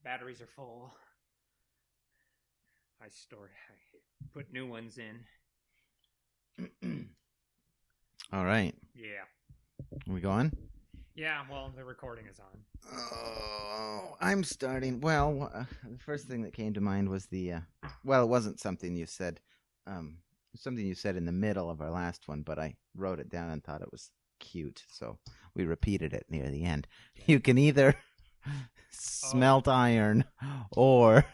batteries are full. I put new ones in. All right. Yeah. Are we going? Yeah, well, the recording is on. Oh, I'm starting. Well, the first thing that came to mind was well, it wasn't something you said. Something you said in the middle of our last one, but I wrote it down and thought it was cute, so we repeated it near the end. You can either smelt iron or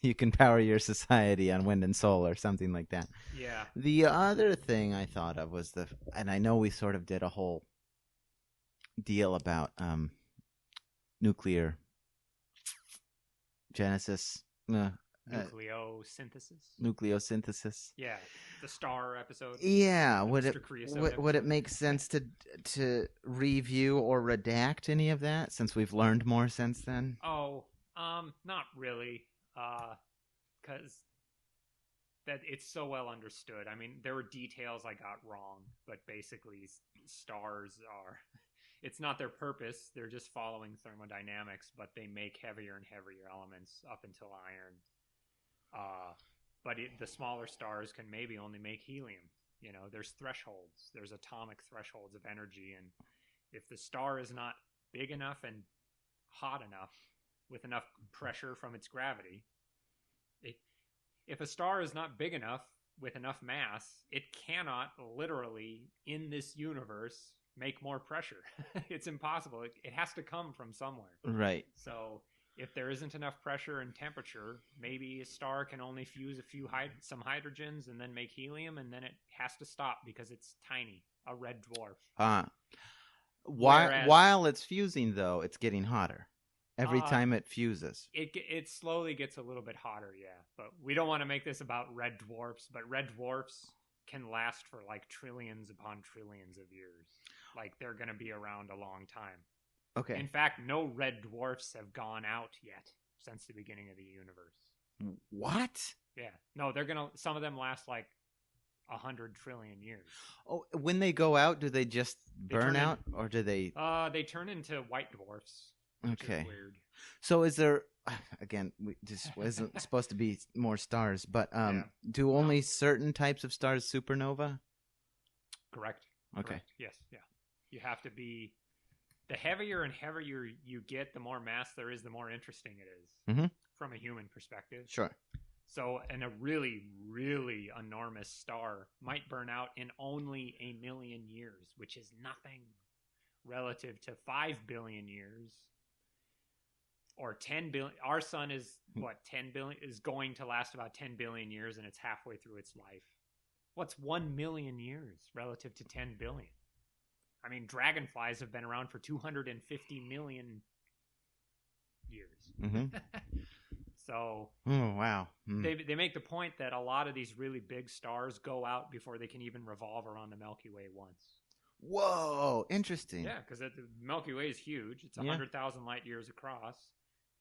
you can power your society on wind and solar, something like that. Yeah. The other thing I thought of was and I know we sort of did a whole deal about nuclear genesis, nucleosynthesis. Yeah, the Star episode. Yeah, would it make sense to review or redact any of that since we've learned more since then? Oh, not really, because that it's so well understood. I mean, there were details I got wrong, but basically, stars are. It's not their purpose. They're just following thermodynamics, but they make heavier and heavier elements up until iron. But the smaller stars can maybe only make helium. You know, there's thresholds. There's atomic thresholds of energy. And if the star is not big enough and hot enough with enough pressure from its gravity, if a star is not big enough with enough mass, it cannot literally, in this universe, make more pressure. It's impossible. It has to come from somewhere. Right. So if there isn't enough pressure and temperature, maybe a star can only fuse some hydrogens and then make helium, and then it has to stop because it's tiny, a red dwarf. While it's fusing, though, it's getting hotter. Every time it fuses. It slowly gets a little bit hotter, yeah. But we don't want to make this about red dwarfs, but red dwarfs can last for like trillions upon trillions of years. Like they're going to be around a long time. Okay. In fact, no red dwarfs have gone out yet since the beginning of the universe. What? Yeah. No, some of them last like 100 trillion years. Oh, when they go out, do they just burn out or do they? They turn into white dwarfs. Okay. Weird. So is there, again, this wasn't supposed to be more stars, but do only certain types of stars supernova? Correct. Okay. Correct. Yes. Yeah. You have to be, the heavier and heavier you get, the more mass there is, the more interesting it is from a human perspective. Sure. So, and a really, really enormous star might burn out in only 1 million years, which is nothing relative to 5 billion years. Or 10 billion. Our sun is 10 billion, is going to last about 10 billion years, and it's halfway through its life. What's 1 million years relative to 10 billion? I mean, dragonflies have been around for 250 million years. Mm-hmm. So, oh wow, they make the point that a lot of these really big stars go out before they can even revolve around the Milky Way once. Whoa, interesting. Yeah, because the Milky Way is huge. It's 100,000 light years across.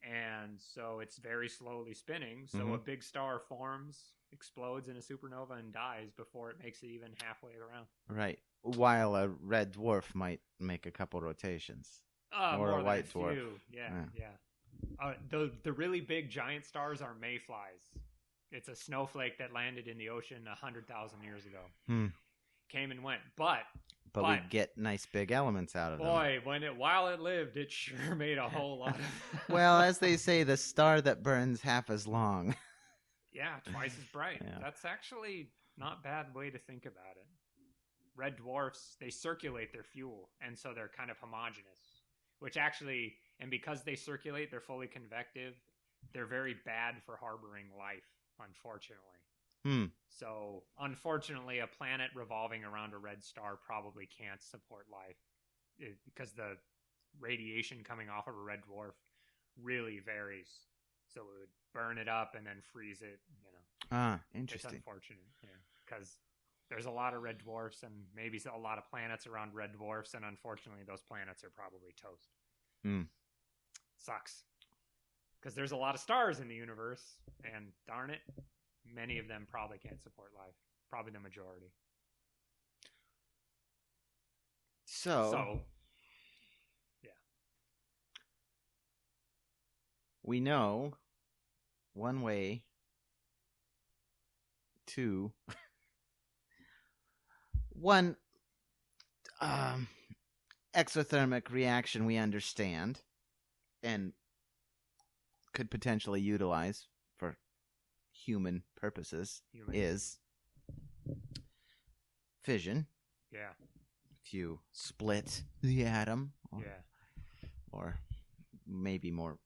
And so it's very slowly spinning. So a big star forms, explodes in a supernova, and dies before it makes it even halfway around. Right. While a red dwarf might make a couple rotations. Or a white dwarf. Yeah. The really big giant stars are mayflies. It's a snowflake that landed in the ocean 100,000 years ago. Came and went. But we get nice big elements out of them. Boy, while it lived, it sure made a whole lot of... Well, as they say, the star that burns half as long. Yeah, twice as bright. Yeah. That's actually not a bad way to think about it. Red dwarfs, they circulate their fuel, and so they're kind of homogeneous. Which actually, and because they circulate, they're fully convective, they're very bad for harboring life, unfortunately. So, unfortunately, a planet revolving around a red star probably can't support life because the radiation coming off of a red dwarf really varies. So, it would burn it up and then freeze it, Interesting. It's unfortunate, because there's a lot of red dwarfs and maybe a lot of planets around red dwarfs, and unfortunately, those planets are probably toast. Sucks. Because there's a lot of stars in the universe, and darn it, many of them probably can't support life. Probably the majority. So yeah. we know one way to one exothermic reaction we understand and could potentially utilize for human purposes is fission. Yeah. If you split the atom, Yeah. or maybe more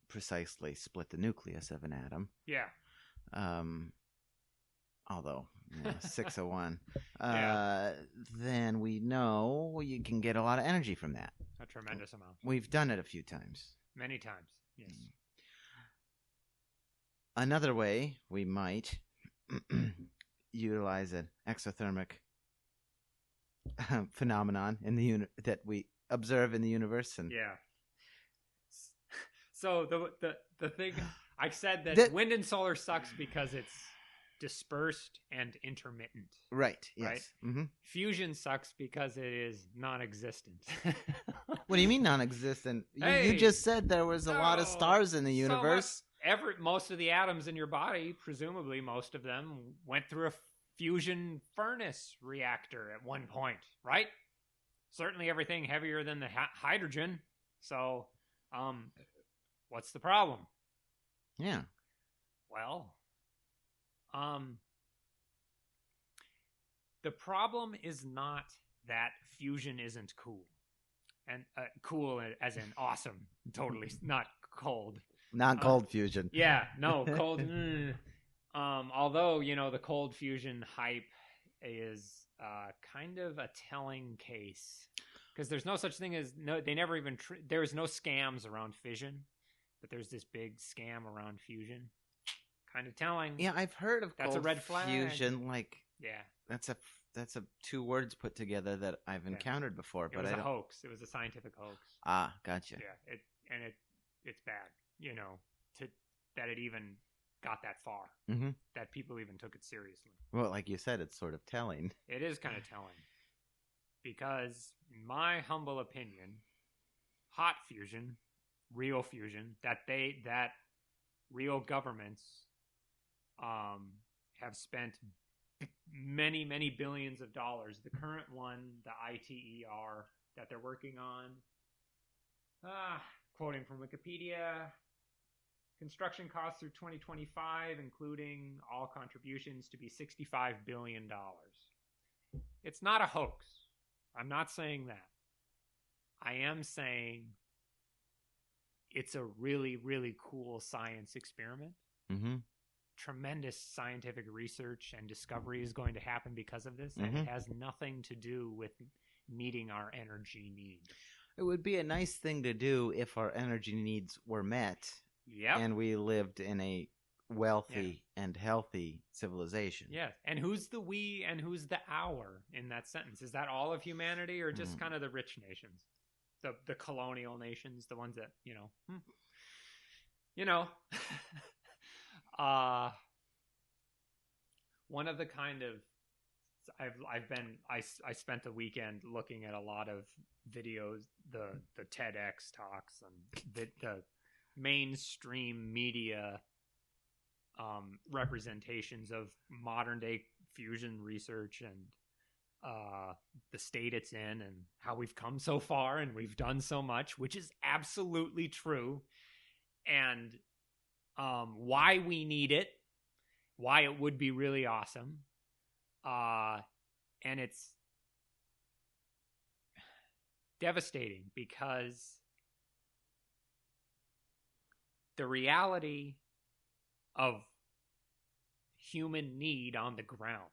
precisely split the nucleus of an atom. Yeah. Although 601, Yeah. then we know you can get a lot of energy from that. A tremendous amount. We've done it a few times. Many times, yes. Another way we might utilize an exothermic phenomenon in the that we observe in the universe. And yeah. So the thing I said that wind and solar sucks because it's dispersed and intermittent. Right. Yes. Right? Mm-hmm. Fusion sucks because it is non-existent. What do you mean non-existent? You just said there was a lot of stars in the universe. Most of the atoms in your body, presumably most of them, went through a fusion furnace reactor at one point, right? Certainly everything heavier than the hydrogen. So, what's the problem? Yeah. Well, the problem is not that fusion isn't cool. And cool as in awesome. Totally not cold. Not cold fusion. Yeah, no, cold. Although, the cold fusion hype is kind of a telling case. Because there's no such thing as, they never even, there's no scams around fission. But there's this big scam around fusion. Kind of telling. Yeah, I've heard of that's cold a red flag. Fusion. Yeah. That's a two words put together that I've encountered before. But it was a hoax. It was a scientific hoax. Ah, gotcha. Yeah, it's bad. That it even got that far. Mm-hmm. That people even took it seriously. Well, like you said, it's sort of telling. It is kind of telling. Because, in my humble opinion, hot fusion, real fusion, that real governments have spent many, many billions of dollars. The current one, the ITER, that they're working on, quoting from Wikipedia, construction costs through 2025, including all contributions, to be $65 billion. It's not a hoax. I'm not saying that. I am saying it's a really, really cool science experiment. Mm-hmm. Tremendous scientific research and discovery is going to happen because of this, and it has nothing to do with meeting our energy needs. It would be a nice thing to do if our energy needs were met. Yep. And we lived in a wealthy and healthy civilization. Yeah. And who's the we and who's the our in that sentence? Is that all of humanity or just kind of the rich nations? The colonial nations, the ones that, one of the kind of, I spent the weekend looking at a lot of videos, the TEDx talks and the mainstream media representations of modern day fusion research and the state it's in and how we've come so far and we've done so much, which is absolutely true, and why we need it, why it would be really awesome, and it's devastating because the reality of human need on the ground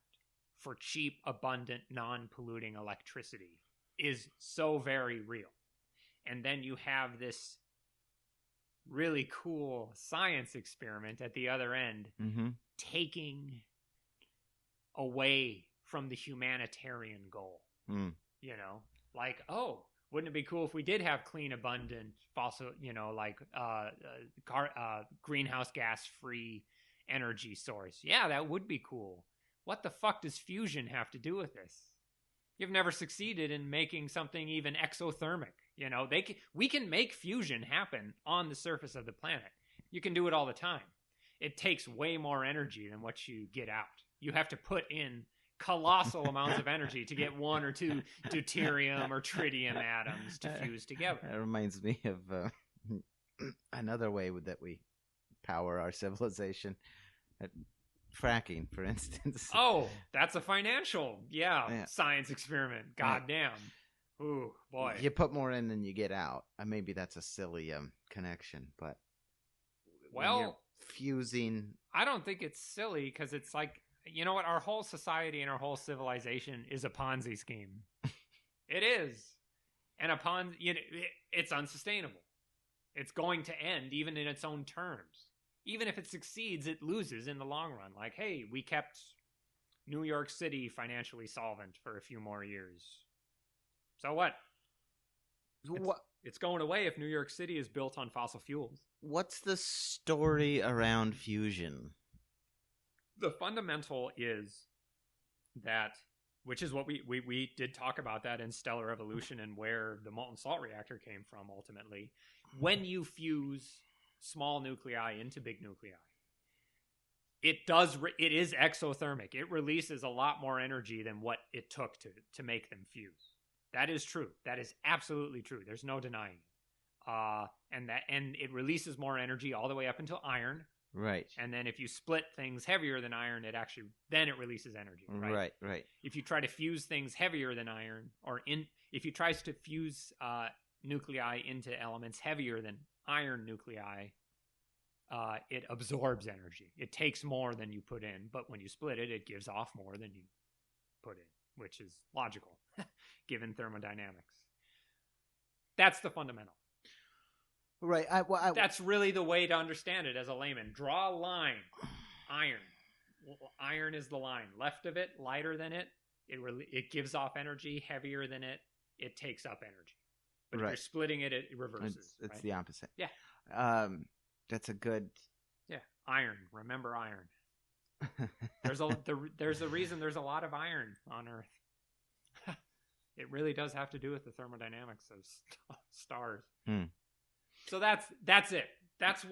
for cheap, abundant, non-polluting electricity is so very real. And then you have this really cool science experiment at the other end, taking away from the humanitarian goal. Like, wouldn't it be cool if we did have clean, abundant, fossil, greenhouse gas free energy source? Yeah, that would be cool. What the fuck does fusion have to do with this? You've never succeeded in making something even exothermic. We can make fusion happen on the surface of the planet. You can do it all the time. It takes way more energy than what you get out. You have to put in colossal amounts of energy to get 1 or 2 deuterium or tritium atoms to fuse together. That reminds me of another way that we power our civilization. Fracking, for instance. Oh, that's a financial, science experiment. God damn. Ooh, boy. You put more in than you get out. Maybe that's a silly connection, but fusing. I don't think it's silly because it's like, you know what? Our whole society and our whole civilization is a Ponzi scheme. It is. And it's unsustainable. It's going to end even in its own terms. Even if it succeeds, it loses in the long run. Like, hey, we kept New York City financially solvent for a few more years. So what? It's going away if New York City is built on fossil fuels. What's the story around fusion? The fundamental is that, which is what we did talk about that in Stellar Evolution and where the molten salt reactor came from ultimately. When you fuse small nuclei into big nuclei, it is exothermic. It releases a lot more energy than what it took to make them fuse. That is true. That is absolutely true. There's no denying it. And it releases more energy all the way up until iron. Right. And then if you split things heavier than iron, it releases energy. Right. If you try to fuse things heavier than iron, if you try to fuse nuclei into elements heavier than iron nuclei, it absorbs energy. It takes more than you put in, but when you split it, it gives off more than you put in, which is logical, given thermodynamics. That's the fundamental. Right. That's really the way to understand it as a layman. Draw a line. Iron. Iron is the line. Left of it, lighter than it. It gives off energy. Heavier than it, it takes up energy. But if you're splitting it, it reverses. It's the opposite. Yeah. That's a good. Yeah. Iron. Remember iron. There's a reason there's a lot of iron on Earth. It really does have to do with the thermodynamics of stars. So that's it. That's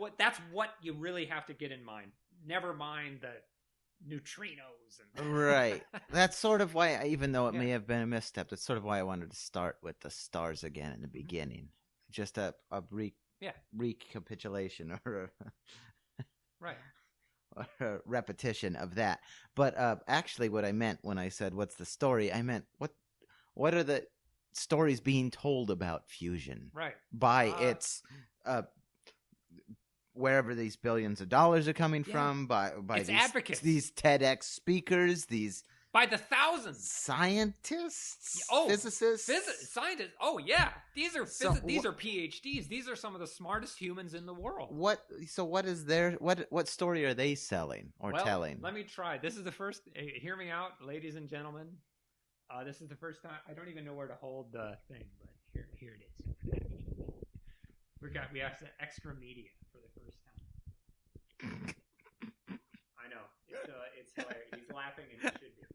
what you really have to get in mind. Never mind the neutrinos and right. That's sort of why, even though it may have been a misstep, that's sort of why I wanted to start with the stars again in the beginning. Just a recapitulation or a repetition of that. But actually, what I meant when I said "what's the story," I meant what are the stories being told about fusion? Right. By its wherever these billions of dollars are coming from, by its advocates, these TEDx speakers, these by the thousands, scientists, physicists, scientists. Oh yeah, these are PhDs. These are some of the smartest humans in the world. What is their what story are they selling or telling? Let me try. This is the first. Hear me out, ladies and gentlemen. This is the first time. I don't even know where to hold the thing, but here it is. We have some extra media for the first time. I know it's hilarious. He's laughing, and he should be.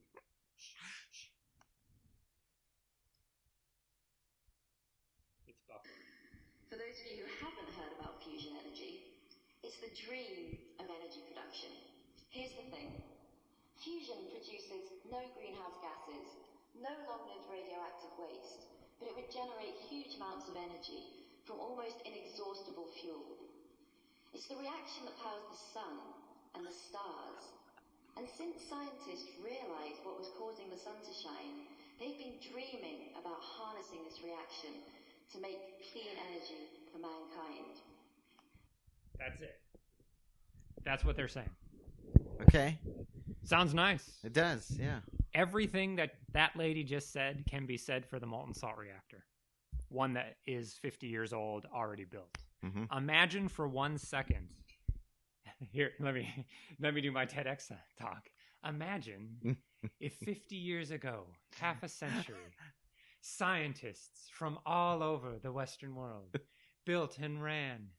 It's buffering. For those of you who haven't heard about fusion energy, it's the dream of energy production. Here's the thing: fusion produces no greenhouse gases, no long-lived radioactive waste, but it would generate huge amounts of energy from almost inexhaustible fuel. It's the reaction that powers the sun and the stars. And since scientists realized what was causing the sun to shine, they've been dreaming about harnessing this reaction to make clean energy for mankind. That's it. That's what they're saying. Okay. Sounds nice. It does, yeah. Everything that lady just said can be said for the molten salt reactor. One that is 50 years old, already built. Mm-hmm. Imagine for 1 second. Here, let me do my TEDx talk. Imagine if 50 years ago, half a century, scientists from all over the Western world built and ran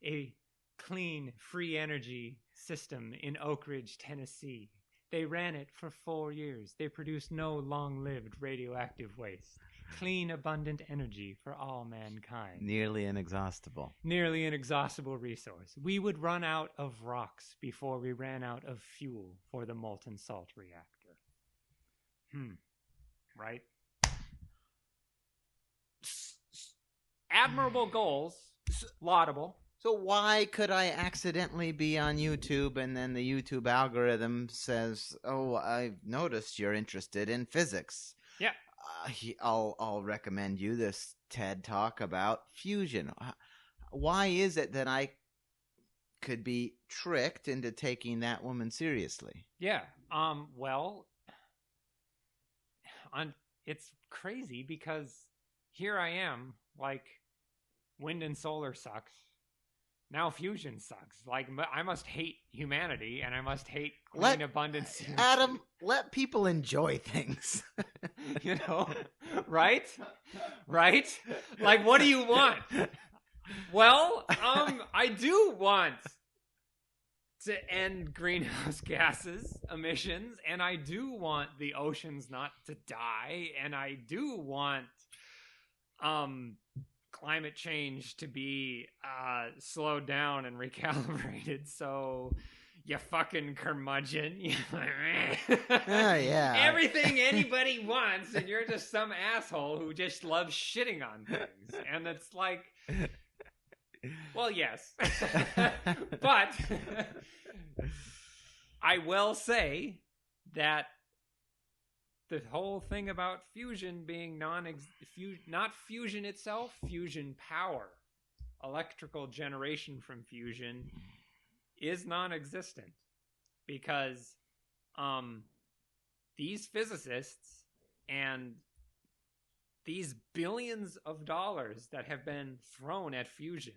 a clean, free energy system in Oak Ridge, Tennessee. They ran it for 4 years. They produced no long-lived radioactive waste. clean, abundant energy for all mankind. Nearly inexhaustible. Nearly inexhaustible resource. We would run out of rocks before we ran out of fuel for the molten salt reactor. Right? Admirable goals. Laudable. So why could I accidentally be on YouTube and then the YouTube algorithm says, "Oh, I've noticed you're interested in physics. Yeah. I'll recommend you this TED Talk about fusion." Why is it that I could be tricked into taking that woman seriously? Yeah. Well, it's crazy because here I am, like, wind and solar sucks. Now fusion sucks. Like, I must hate humanity, and I must hate clean abundance. Adam, let people enjoy things. You know, right? Right? Like, what do you want? Well, I do want to end greenhouse gases emissions, and I do want the oceans not to die, and I do want climate change to be slowed down and recalibrated. So you fucking curmudgeon. Yeah. Everything anybody wants, and you're just some asshole who just loves shitting on things. And it's like, well, yes. But I will say that the whole thing about fusion being not fusion itself, fusion power, electrical generation from fusion, is non-existent, because these physicists and these billions of dollars that have been thrown at fusion,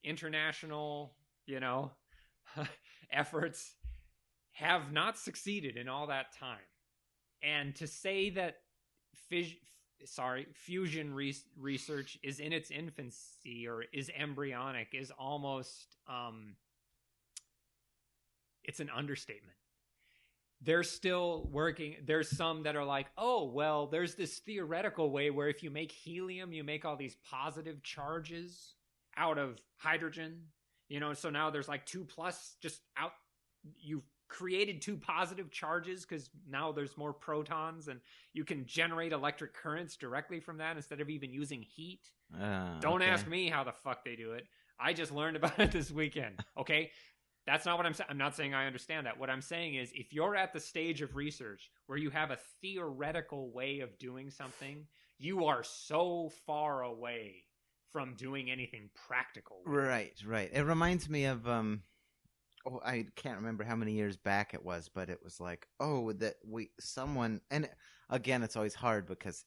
international, efforts, have not succeeded in all that time. And to say that fusion research is in its infancy or is embryonic is almost it's an understatement. They're still working. There's some that are like, oh, well, there's this theoretical way where if you make helium, you make all these positive charges out of hydrogen, so now there's like 2+ just out. You've created 2 positive charges because now there's more protons, and you can generate electric currents directly from that instead of even using heat. Don't ask me how the fuck they do it. I just learned about it this weekend. Okay. That's not what I'm saying. I'm not saying I understand that. What I'm saying is, if you're at the stage of research where you have a theoretical way of doing something, you are so far away from doing anything practical. Right. It reminds me of I can't remember how many years back it was, but it was like, someone, and again, it's always hard because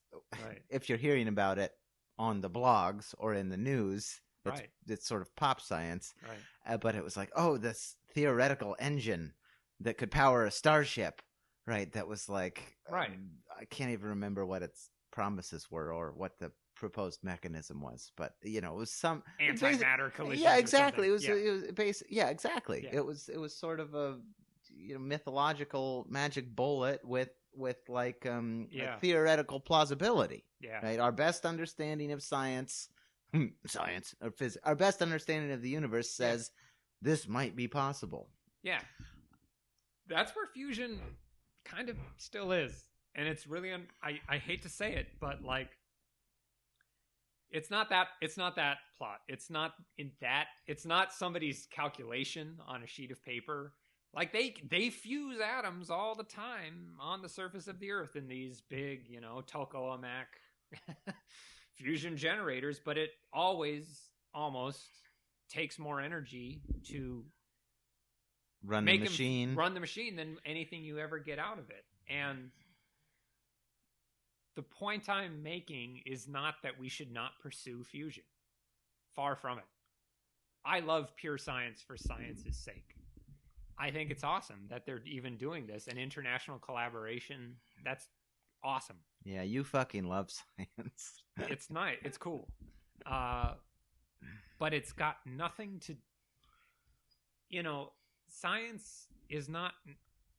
if you're hearing about it on the blogs or in the news, it's sort of pop science. Right. But it was like, this theoretical engine that could power a starship, right? That was like, I can't even remember what its promises were or what the proposed mechanism was, but it was some antimatter collision. Yeah, exactly. It was basic. Yeah, exactly. Yeah. It was sort of a mythological magic bullet with like theoretical plausibility. Yeah. Right. Our best understanding of science or physics, our best understanding of the universe says this might be possible. Yeah. That's where fusion kind of still is, and it's really I hate to say it, but like, it's not that plot. It's not somebody's calculation on a sheet of paper. Like, they fuse atoms all the time on the surface of the earth in these big, tokamak fusion generators, but it always almost takes more energy to run the machine than anything you ever get out of it. And the point I'm making is not that we should not pursue fusion. Far from it. I love pure science for science's sake. I think it's awesome that they're even doing this, and international collaboration. That's awesome. Yeah, you fucking love science. It's nice. It's cool. But it's got nothing to... science is not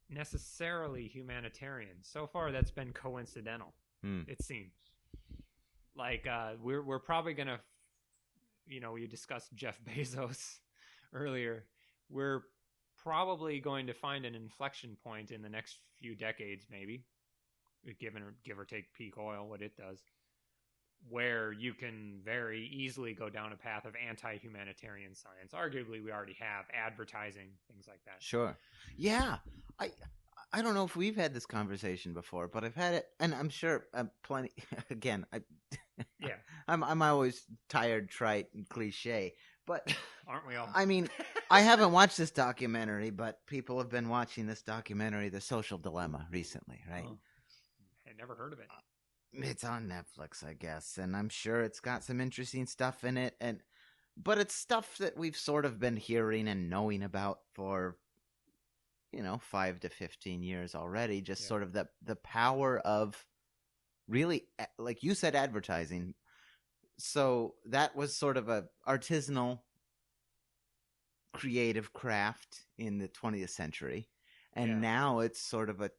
necessarily humanitarian. So far, that's been coincidental. It seems. Like we're probably gonna, we discussed Jeff Bezos earlier. We're probably going to find an inflection point in the next few decades, maybe, give or take peak oil, what it does, where you can very easily go down a path of anti-humanitarian science. Arguably, we already have advertising, things like that. Sure. Yeah. I don't know if we've had this conversation before, but I've had it, and I'm sure plenty. Again, Yeah. I'm always tired, trite, and cliche, but Aren't we all? I mean, I haven't watched this documentary, but people have been watching this documentary, The Social Dilemma, recently, right? Oh, I never heard of it. It's on Netflix, I guess, and I'm sure it's got some interesting stuff in it, but it's stuff that we've sort of been hearing and knowing about for 5 to 15 years already. Just sort of the power of really, like you said, advertising. So that was sort of a artisanal creative craft in the 20th century, and now it's sort of a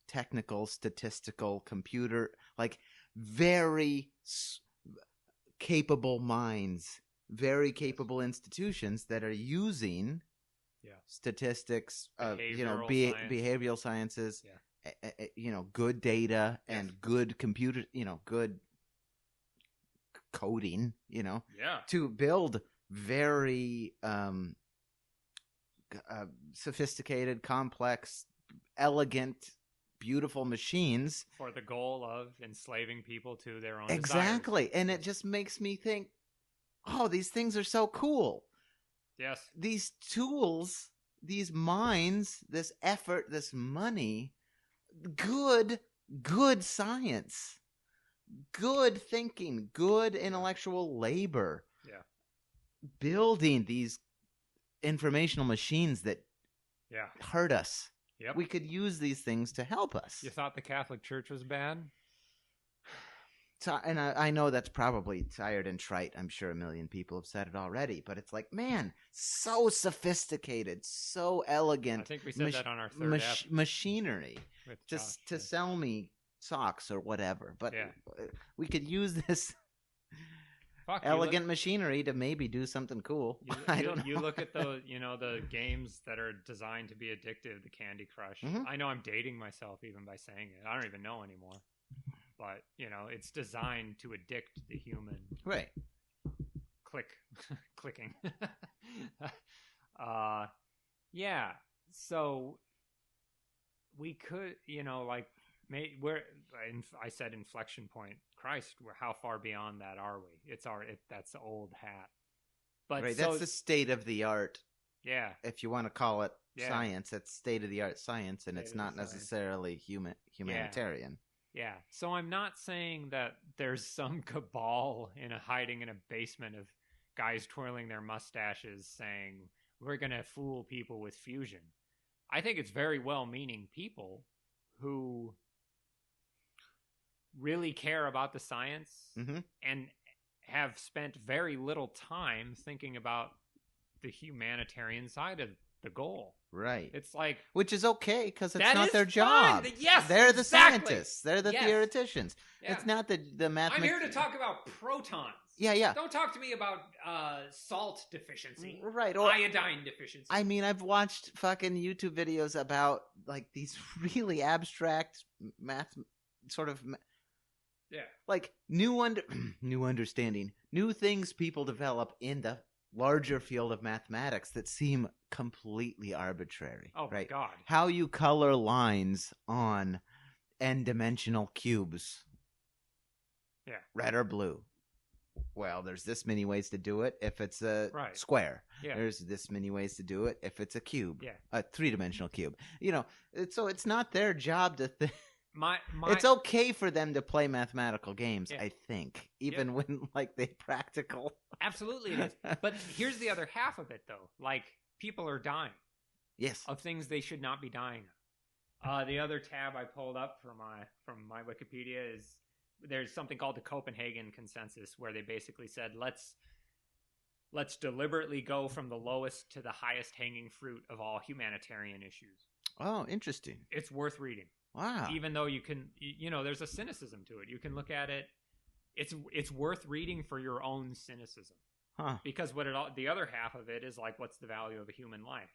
technical, statistical, computer, like very capable minds, very capable institutions that are using statistics, behavioral sciences, good data and good computer, good coding, to build very sophisticated, complex, elegant, beautiful machines for the goal of enslaving people to their own exactly desires. And it just makes me think, oh, these things are so cool. Yes. These tools, these minds, this effort, this money, good science, good thinking, good intellectual labor, building these informational machines that hurt us. Yep. We could use these things to help us. You thought the Catholic Church was bad? So, and I know that's probably tired and trite. I'm sure a million people have said it already. But it's like, man, so sophisticated, so elegant. I think we said that on our third machinery Josh, to sell me socks or whatever. But we could use this elegant machinery to maybe do something cool. I don't know. You look at the games that are designed to be addictive, the Candy Crush. Mm-hmm. I know I'm dating myself even by saying it. I don't even know anymore. But, it's designed to addict the human. Right. Clicking. So we could, I said inflection point. Christ, how far beyond that are we? That's old hat. But right, that's the state of the art. Yeah. If you want to call it science, it's state of the art science, and it's not necessarily humanitarian. Yeah. So I'm not saying that there's some cabal hiding in a basement of guys twirling their mustaches saying, we're going to fool people with fusion. I think it's very well-meaning people who really care about the science and have spent very little time thinking about the humanitarian side of the goal. Right. It's like... Which is okay, because it's not their job. Yes, they're the scientists. They're the theoreticians. Yeah. It's not the mathematicians. I'm here to talk about protons. Yeah. Don't talk to me about salt deficiency. Right. Or iodine deficiency. I mean, I've watched fucking YouTube videos about, like, these really abstract math sort of... like, new understanding, new things people develop in the larger field of mathematics that seem completely arbitrary. Oh, right? My God. How you color lines on n-dimensional cubes. Yeah. Red or blue. Well, there's this many ways to do it if it's a square. Yeah. There's this many ways to do it if it's a cube. Yeah. A three-dimensional cube. So it's not their job to think. It's okay for them to play mathematical games, I think, even when they practical. Absolutely it is. But here's the other half of it, though. Like, people are dying. Yes. Of things they should not be dying of. The other tab I pulled up from my Wikipedia is there's something called the Copenhagen Consensus, where they basically said let's deliberately go from the lowest to the highest hanging fruit of all humanitarian issues. Oh, interesting. It's worth reading. Wow. Even though you can, there's a cynicism to it. You can look at it it's worth reading for your own cynicism. Huh. Because the other half of it is like, what's the value of a human life?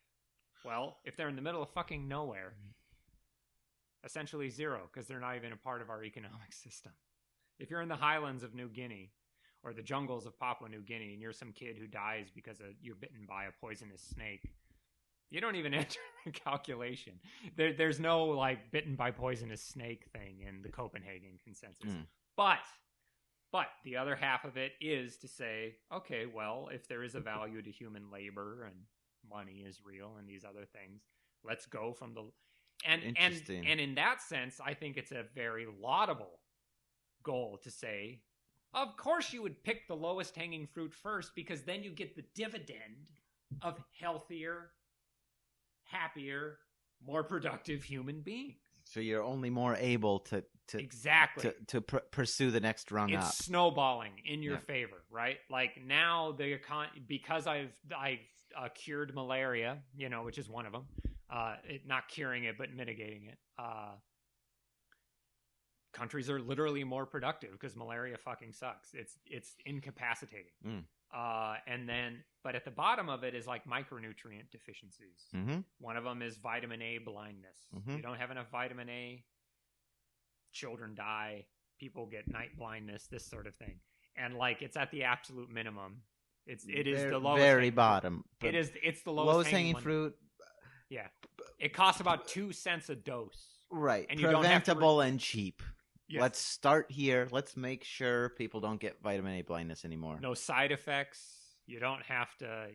Well, if they're in the middle of fucking nowhere, essentially zero, because they're not even a part of our economic system. If you're in the highlands of New Guinea or the jungles of Papua New Guinea and you're some kid who dies because you're bitten by a poisonous snake, you don't even enter the calculation. There's no like bitten by poisonous snake thing in the Copenhagen Consensus. But the other half of it is to say, okay, well, if there is a value to human labor and money is real and these other things, let's go from the and in that sense, I think it's a very laudable goal to say, of course you would pick the lowest hanging fruit first, because then you get the dividend of healthier, happier, more productive human beings. So you're only more able to exactly to pursue the next rung up. It's snowballing in your favor, right? Like now because I've cured malaria, which is one of them. Not curing it, but mitigating it. Countries are literally more productive because malaria fucking sucks. It's incapacitating. But at the bottom of it is like micronutrient deficiencies. One of them is vitamin A blindness. You don't have enough vitamin A, children die, people get night blindness, this sort of thing. And like it's at the absolute minimum. It is the lowest very bottom. It's the lowest hanging fruit. Yeah. It costs about 2 cents a dose. Right. And you preventable and cheap. Yes. Let's start here. Let's make sure people don't get vitamin A blindness anymore. No side effects. You don't have to,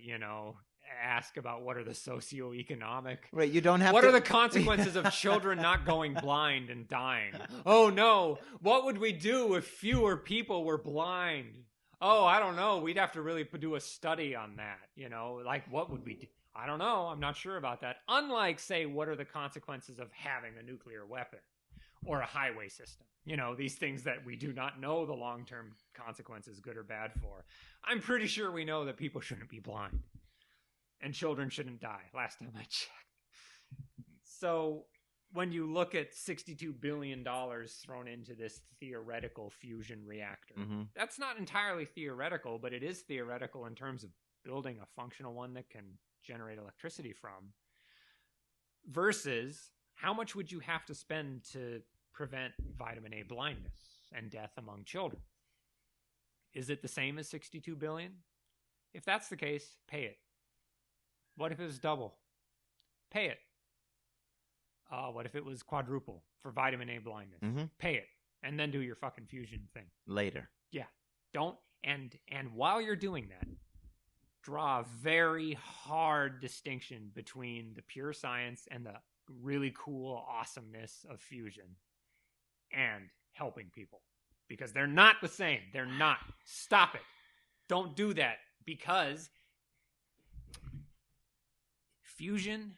ask about what are the socioeconomic. Right. You don't have What to... are the consequences of children not going blind and dying? Oh, no. What would we do if fewer people were blind? Oh, I don't know. We'd have to really do a study on that. Like, what would we do? I don't know. I'm not sure about that. Unlike, say, what are the consequences of having a nuclear weapon or a highway system? These things that we do not know the long-term consequences, good or bad, for. I'm pretty sure we know that people shouldn't be blind and children shouldn't die, last time I checked. So when you look at $62 billion thrown into this theoretical fusion reactor, that's not entirely theoretical, but it is theoretical in terms of building a functional one that can generate electricity from, versus how much would you have to spend to prevent vitamin A blindness and death among children? Is it the same as 62 billion? If that's the case, pay it. What if it was double? Pay it. What if it was quadruple for vitamin A blindness? Pay it. And then do your fucking fusion thing. Later. Yeah. Don't. And while you're doing that, draw a very hard distinction between the pure science and the really cool awesomeness of fusion and helping people, because they're not the same. They're not. Stop it. Don't do that, because fusion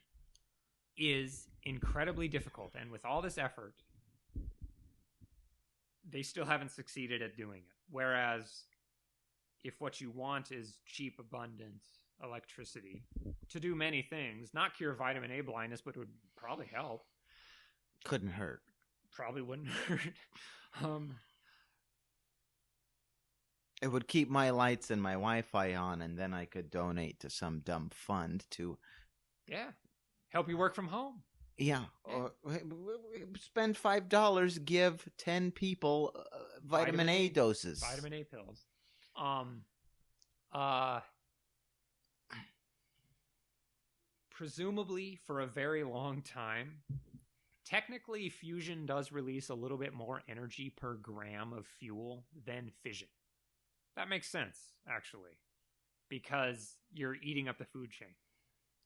is incredibly difficult, and with all this effort, they still haven't succeeded at doing it. Whereas if what you want is cheap, abundant electricity to do many things, not cure vitamin A blindness, but would probably help. Couldn't hurt. Probably wouldn't hurt. It would keep my lights and my Wi-Fi on, and then I could donate to some dumb fund to... Yeah. Help you work from home. Yeah. Or spend $5, give 10 people vitamin A doses. Vitamin A pills. Presumably for a very long time, technically fusion does release a little bit more energy per gram of fuel than fission. That makes sense, actually, because you're eating up the food chain,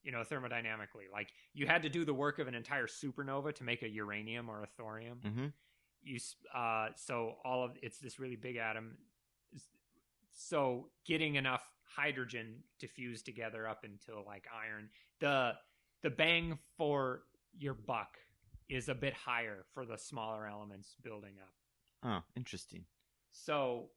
thermodynamically. Like, you had to do the work of an entire supernova to make a uranium or a thorium. So it's this really big atom. So getting enough hydrogen to fuse together up into like iron, the bang for your buck is a bit higher for the smaller elements building up. Oh, interesting. So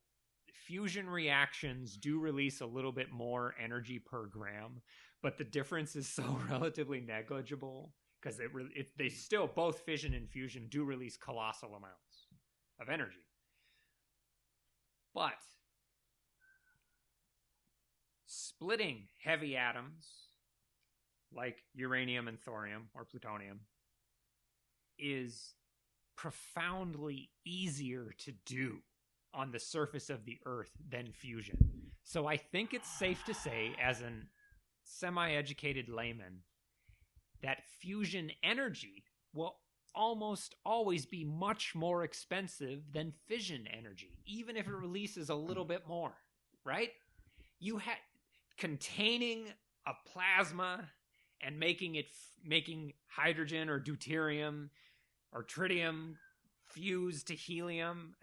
fusion reactions do release a little bit more energy per gram, but the difference is so relatively negligible, because they still, both fission and fusion do release colossal amounts of energy. But splitting heavy atoms like uranium and thorium or plutonium is profoundly easier to do on the surface of the Earth than fusion. So I think it's safe to say, as an semi-educated layman, that fusion energy will almost always be much more expensive than fission energy, even if it releases a little bit more, right? Containing a plasma and making hydrogen or deuterium or tritium fuse to helium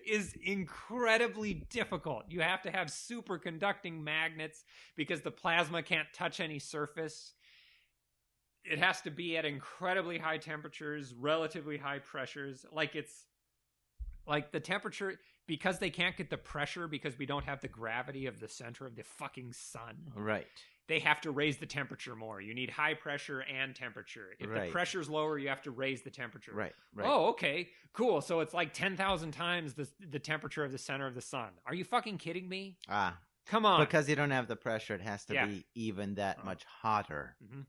is incredibly difficult. You have to have superconducting magnets because the plasma can't touch any surface. It has to be at incredibly high temperatures, relatively high pressures. It's like the temperature, because they can't get the pressure because we don't have the gravity of the center of the fucking sun. Right. They have to raise the temperature more. You need high pressure and temperature. If the pressure's lower, you have to raise the temperature. Right. Oh, okay. Cool. So it's like 10,000 times the temperature of the center of the sun. Are you fucking kidding me? Come on. Because you don't have the pressure, it has to be even that much hotter. Mm-hmm.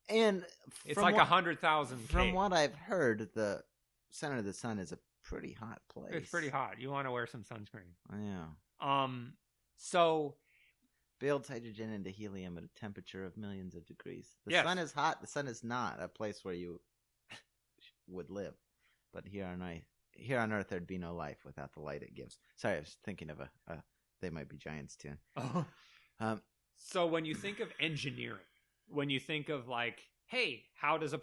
And it's like 100,000 From what I've heard, the center of the sun is a pretty hot place. It's pretty hot. You want to wear some sunscreen. Yeah. So builds hydrogen into helium at a temperature of millions of degrees. The sun is hot. The sun is not a place where you would live. But here on Earth, there'd be no life without the light it gives. Sorry, I was thinking of a They Might Be Giants tune. So when you think of engineering, when you think of hey, how does a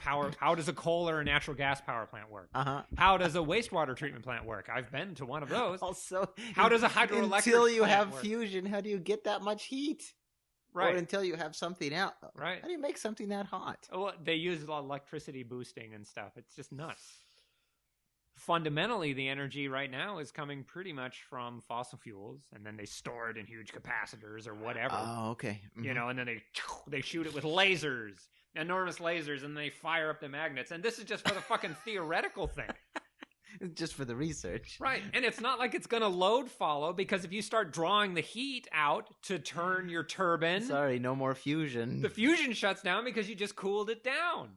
coal or a natural gas power plant work? How does a wastewater treatment plant work? I've been to one of those. Also, how does a hydroelectric until you plant have work? fusion, how do you get that much heat? Right. Or until you have something out. Right. How do you make something that hot? Well, they use electricity boosting and stuff. It's just nuts. Fundamentally, the energy right now is coming pretty much from fossil fuels, and then they store it in huge capacitors or whatever. Oh, okay. Mm-hmm. And then they shoot it with lasers, enormous lasers, and they fire up the magnets. And this is just for the fucking theoretical thing. Just for the research. Right. And it's not like it's going to load follow, because if you start drawing the heat out to turn your turbine... Sorry, no more fusion. The fusion shuts down because you just cooled it down.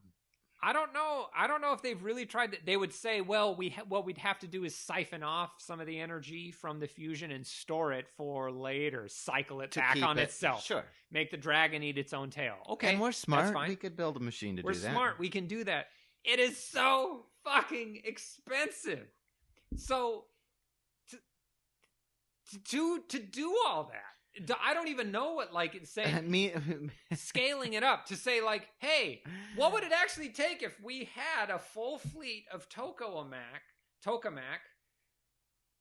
I don't know if they've really tried that. They would say, well, what we'd have to do is siphon off some of the energy from the fusion and store it for later, cycle it back on itself. Sure. Make the dragon eat its own tail. Okay. And we're smart. That's fine. We could build a machine to do that. We're smart. We can do that. It is so fucking expensive. So to do all that, I don't even know what scaling it up to say hey, what would it actually take if we had a full fleet of tokamak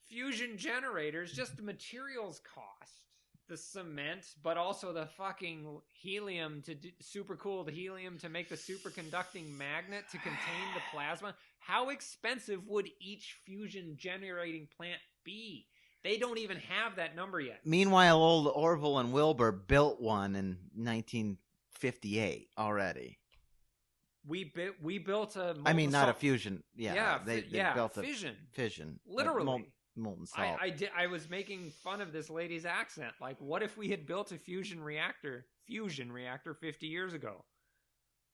fusion generators, just the materials cost, the cement, but also the fucking helium supercooled helium to make the superconducting magnet to contain the plasma. How expensive would each fusion generating plant be? They don't even have that number yet. Meanwhile, old Orville and Wilbur built one in 1958 already. We built a molten not salt. A fusion. Yeah, they built a fission. Fission. Literally. Molten salt. I was making fun of this lady's accent. What if we had built a fusion reactor 50 years ago?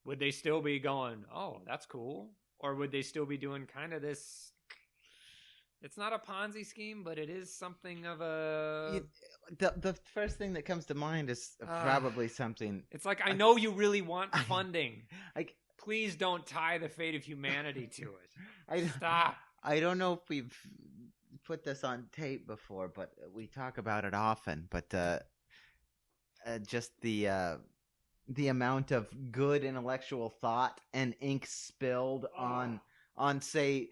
Would they still be going, oh, that's cool? Or would they still be doing kind of this... It's not a Ponzi scheme, but it is something of a... The first thing that comes to mind is probably something... It's I know you really want funding. Please don't tie the fate of humanity to it. Stop. I don't know if we've put this on tape before, but we talk about it often. But just the amount of good intellectual thought and ink spilled on say,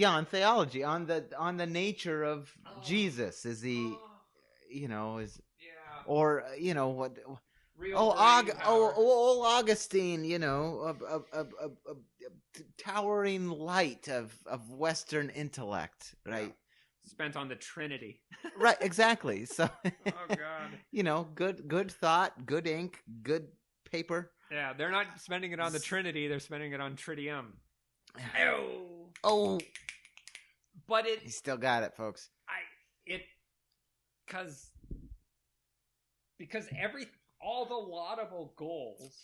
on theology, on the nature of Jesus. Is he, or what? Old Augustine, a towering light of Western intellect, right? Spent on the Trinity. Right, exactly. So, oh God, good thought, good ink, good paper. Yeah, they're not spending it on the Trinity; they're spending it on tritium. Oh, But He still got it, folks. Because all the laudable goals,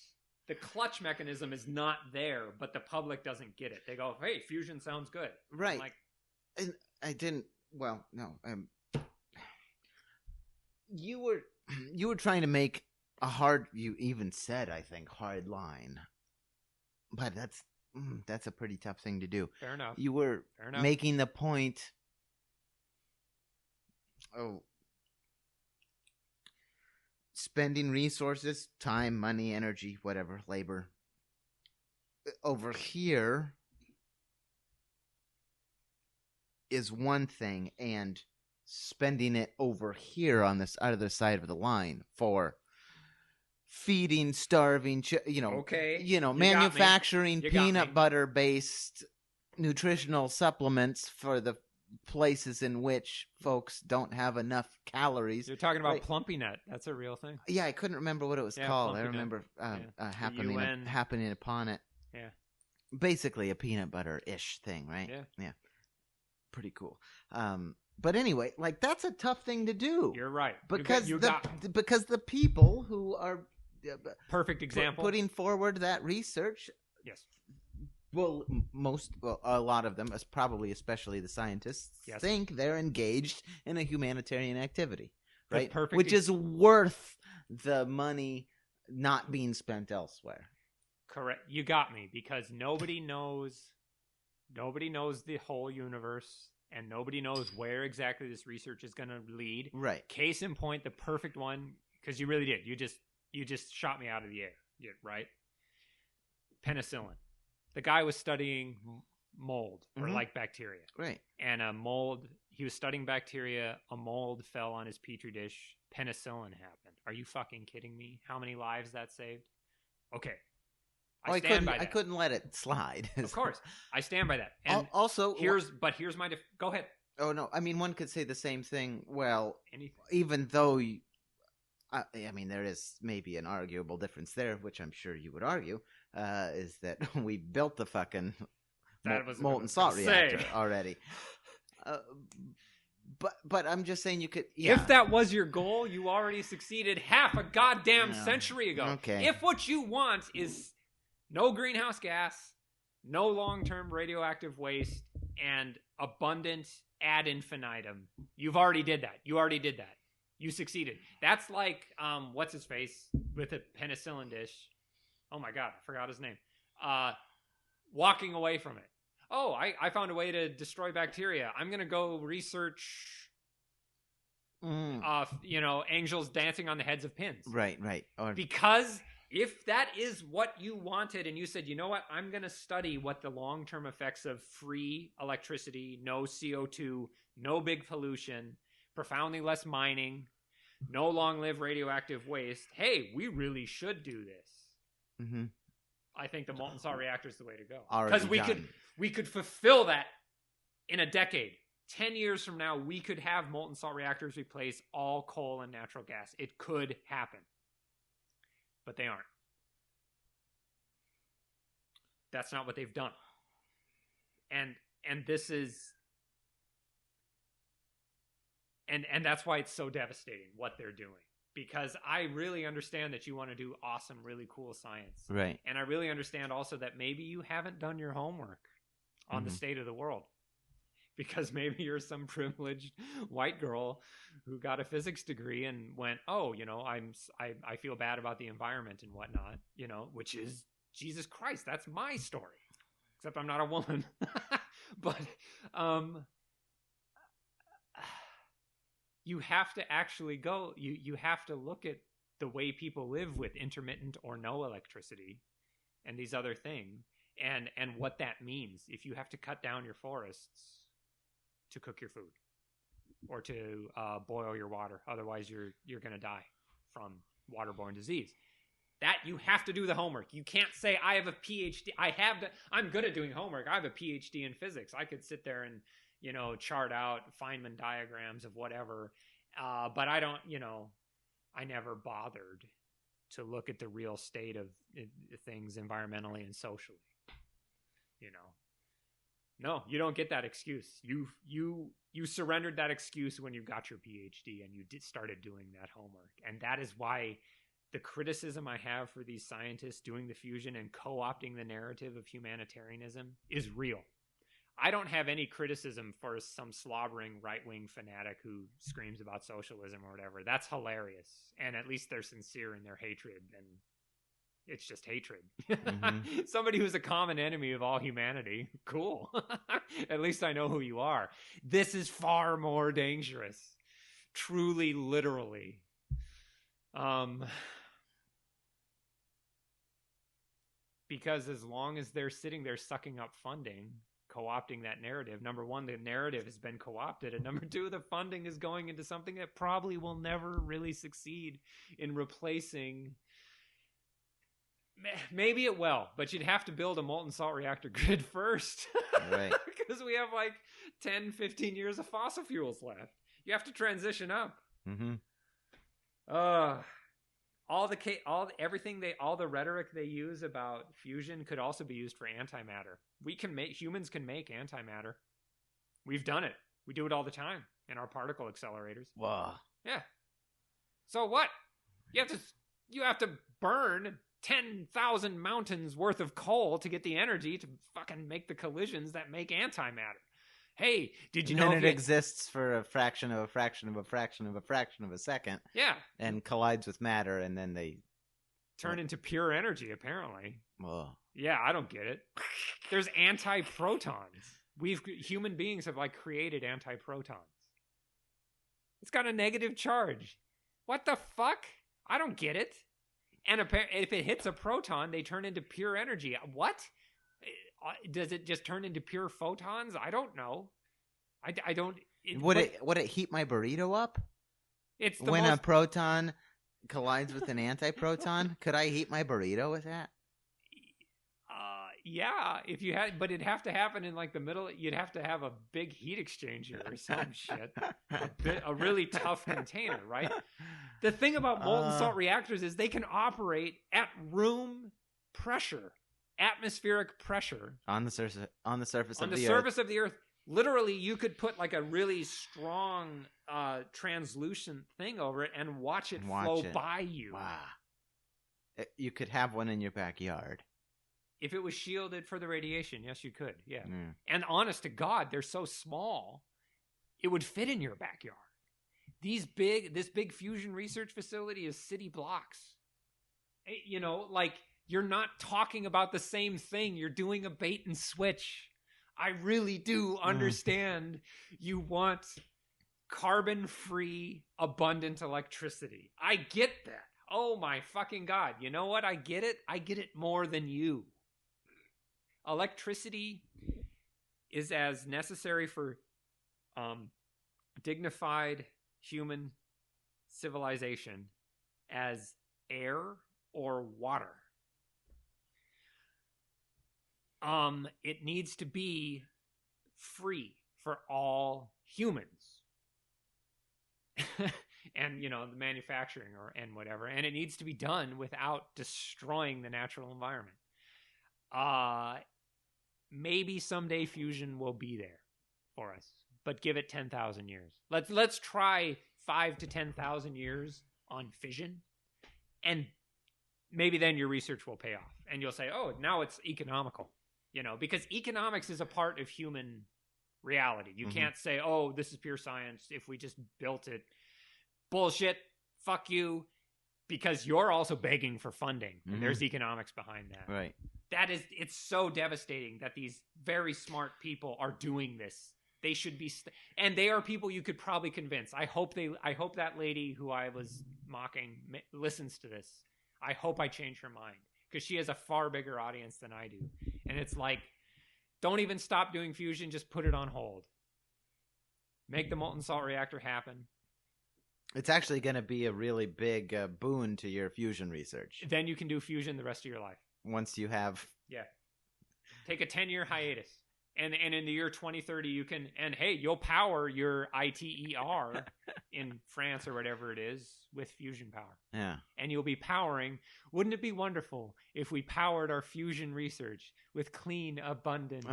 the clutch mechanism is not there, but the public doesn't get it. They go, "Hey, fusion sounds good." Right. I'm like, and I didn't. Well, no. You were trying to make a hard. You even said, I think, hard line. But that's a pretty tough thing to do. fair enough. You were Fair enough. making the point. Oh. Spending resources, time, money, energy, whatever, labor. Over here is one thing, and spending it over here on this other side of the line for feeding starving, Okay, you got me. manufacturing You got peanut me. butter based nutritional supplements for the places in which folks don't have enough calories. You're talking about Right. Plumpynet. That's a real thing. Yeah, I couldn't remember what it was Yeah, called. I Plumpynet. remember Yeah. happening UN. upon it. Yeah. Basically a peanut butter-ish thing, right? Yeah. Pretty cool. But anyway, like that's a tough thing to do You're right. because you got me. because the people who are Perfect example. putting forward that research, Yes. well, a lot of them, probably especially the scientists, Yes. think they're engaged in a humanitarian activity, The right? perfect Which is worth the money not being spent elsewhere. Correct. You got me, because nobody knows the whole universe, and nobody knows where exactly this research is going to lead. Right. Case in point, the perfect one, because you really did. You just shot me out of the air, right? Penicillin. The guy was studying mold or Mhm. like bacteria, Right. and he was studying bacteria. A mold fell on his petri dish. Penicillin happened. Are you fucking kidding me? How many lives that saved? Okay. I stand by that. I couldn't let it slide. Of course. I stand by that. And also, here's my go ahead. oh no, I mean one could say the same thing. Well, Anything. even though I mean there is maybe an arguable difference there, which I'm sure you would argue, is that we built the fucking That was what I molten was salt gonna say. reactor already. But I'm just saying you could. Yeah. If that was your goal, you already succeeded half a goddamn No. century ago. Okay. If what you want is no greenhouse gas, no long-term radioactive waste, and abundant ad infinitum, you've already did that. You succeeded. That's like what's his face with a penicillin dish. Oh my god, I forgot his name. Walking away from it. Oh, I found a way to destroy bacteria. I'm gonna go research angels dancing on the heads of pins. Right. Or Because if that is what you wanted and you said, you know what, I'm going to study what the long-term effects of free electricity, no CO2, no big pollution, profoundly less mining, no long-lived radioactive waste. Hey, we really should do this. mm-hmm. I think the molten salt reactor is the way to go. Already Because we could fulfill that in a decade. 10 years from now, we could have molten salt reactors replace all coal and natural gas. It could happen. But they aren't. That's not what they've done. And this is and that's why it's so devastating what they're doing. Because I really understand that you want to do awesome, really cool science. Right. And I really understand also that maybe you haven't done your homework on the state of the world. Because maybe you're some privileged white girl who got a physics degree and went, oh, I feel bad about the environment and whatnot, which is Jesus Christ. That's my story. Except I'm not a woman. But you have to actually go. You have to look at the way people live with intermittent or no electricity and these other things and what that means if you have to cut down your forests to cook your food or to boil your water. Otherwise, you're going to die from waterborne disease. That you have to do the homework. You can't say, I have a PhD. I'm good at doing homework. I have a PhD in physics. I could sit there and, chart out Feynman diagrams of whatever. But I don't, I never bothered to look at the real state of things environmentally and socially, No, you don't get that excuse. You surrendered that excuse when you got your PhD and you started doing that homework. And that is why the criticism I have for these scientists doing the fusion and co-opting the narrative of humanitarianism is real. I don't have any criticism for some slobbering right-wing fanatic who screams about socialism or whatever. That's hilarious. And at least they're sincere in their hatred, and it's just hatred. Mm-hmm. Somebody who's a common enemy of all humanity. Cool. At least I know who you are. This is far more dangerous. Truly, literally. Because as long as they're sitting there sucking up funding, co-opting that narrative, number one, the narrative has been co-opted, and number two, the funding is going into something that probably will never really succeed in replacing. Maybe it will, but you'd have to build a molten salt reactor grid first. Right. Because we have like 10, 15 years of fossil fuels left. You have to transition up. Mm-hmm. All the rhetoric they use about fusion could also be used for antimatter. Humans can make antimatter. We've done it. We do it all the time in our particle accelerators. Wow. Yeah. So what? You have to burn 10,000 mountains worth of coal to get the energy to fucking make the collisions that make antimatter. Hey, did you know it exists for a fraction of a fraction of a fraction of a fraction of a second? Yeah. And collides with matter, and then they turn into pure energy, apparently. Whoa. Yeah, I don't get it. There's anti-protons. Human beings have like created anti-protons. It's got a negative charge. What the fuck? I don't get it. And if it hits a proton, they turn into pure energy. What? Does it just turn into pure photons? I don't know. I don't. Would it heat my burrito up? It's when a proton collides with an antiproton. Could I heat my burrito with that? Yeah, if you had, but it'd have to happen in like the middle. You'd have to have a big heat exchanger or some shit, a really tough container, right? The thing about molten salt reactors is they can operate at room pressure, atmospheric pressure on the surface of the Earth. Literally, you could put like a really strong translucent thing over it and watch it flow by you. Wow. You could have one in your backyard. If it was shielded for the radiation, yes, you could. Yeah. Mm. And honest to God, they're so small, it would fit in your backyard. This big fusion research facility is city blocks. You know, like you're not talking about the same thing. You're doing a bait and switch. I really do understand you want carbon-free, abundant electricity. I get that. Oh my fucking God. You know what? I get it. I get it more than you. Electricity is as necessary for dignified human civilization as air or water. It needs to be free for all humans. And, you know, the manufacturing and whatever. And it needs to be done without destroying the natural environment. Maybe someday fusion will be there for us, but give it 10,000 years. Let's try 5 to 10,000 years on fission, and maybe then your research will pay off, and you'll say, "Oh, now it's economical," you know, because economics is a part of human reality. You can't say, "Oh, this is pure science. If we just built it." Bullshit. Fuck you. Because you're also begging for funding. And there's economics behind that. Right. It's so devastating that these very smart people are doing this. They should be, and they are people you could probably convince. I hope that lady who I was mocking listens to this. I hope I change her mind, because she has a far bigger audience than I do. And it's like, don't even stop doing fusion. Just put it on hold. Make the molten salt reactor happen. It's actually going to be a really big boon to your fusion research. Then you can do fusion the rest of your life. Once you have... Yeah. Take a 10-year hiatus. And in the year 2030, you can, and hey, you'll power your ITER in France or whatever it is with fusion power. Yeah. And you'll be powering. Wouldn't it be wonderful if we powered our fusion research with clean, abundant,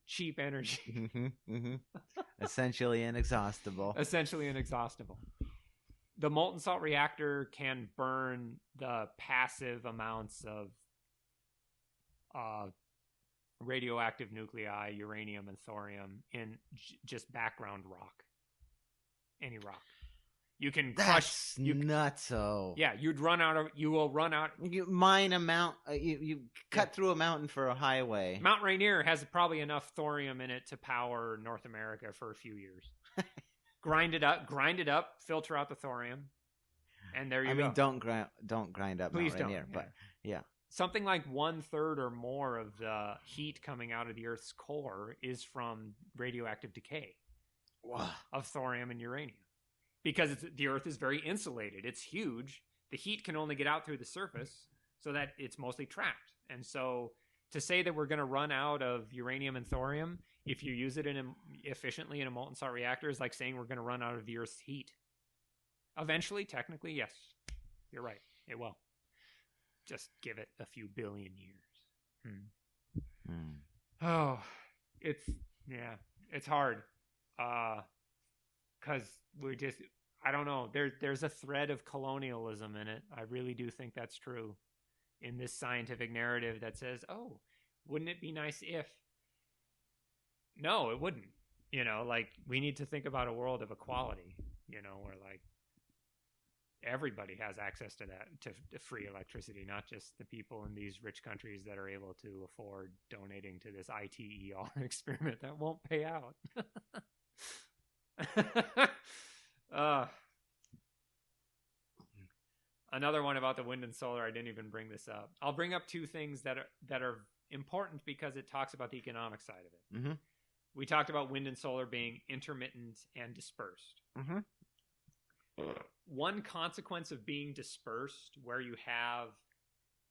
cheap energy? Essentially inexhaustible. Essentially inexhaustible. The molten salt reactor can burn the passive amounts of radioactive nuclei, uranium and thorium in just background rock. Any rock. You can crush. That's nutso. Yeah, you will run out. You mine a mount. You cut through a mountain for a highway. Mount Rainier has probably enough thorium in it to power North America for a few years. Grind it up, filter out the thorium, and there you go. I mean, don't grind up Please Mount Rainier, don't. but yeah. Something like 1/3 or more of the heat coming out of the Earth's core is from radioactive decay of thorium and uranium. Because the Earth is very insulated. It's huge. The heat can only get out through the surface, so that it's mostly trapped. And so to say that we're going to run out of uranium and thorium if you use it efficiently in a molten salt reactor is like saying we're going to run out of the Earth's heat. Eventually, technically, yes. You're right. It will. Just give it a few billion years. Oh, it's hard. Because I don't know. There's a thread of colonialism in it. I really do think that's true in this scientific narrative that says, oh, wouldn't it be nice if? No, it wouldn't. Like we need to think about a world of equality, where like everybody has access to that, to free electricity, not just the people in these rich countries that are able to afford donating to this ITER experiment that won't pay out. Another one about the wind and solar. I didn't even bring this up. I'll bring up two things that are important because it talks about the economic side of it. Mm-hmm. We talked about wind and solar being intermittent and dispersed. Mm-hmm. One consequence of being dispersed, where you have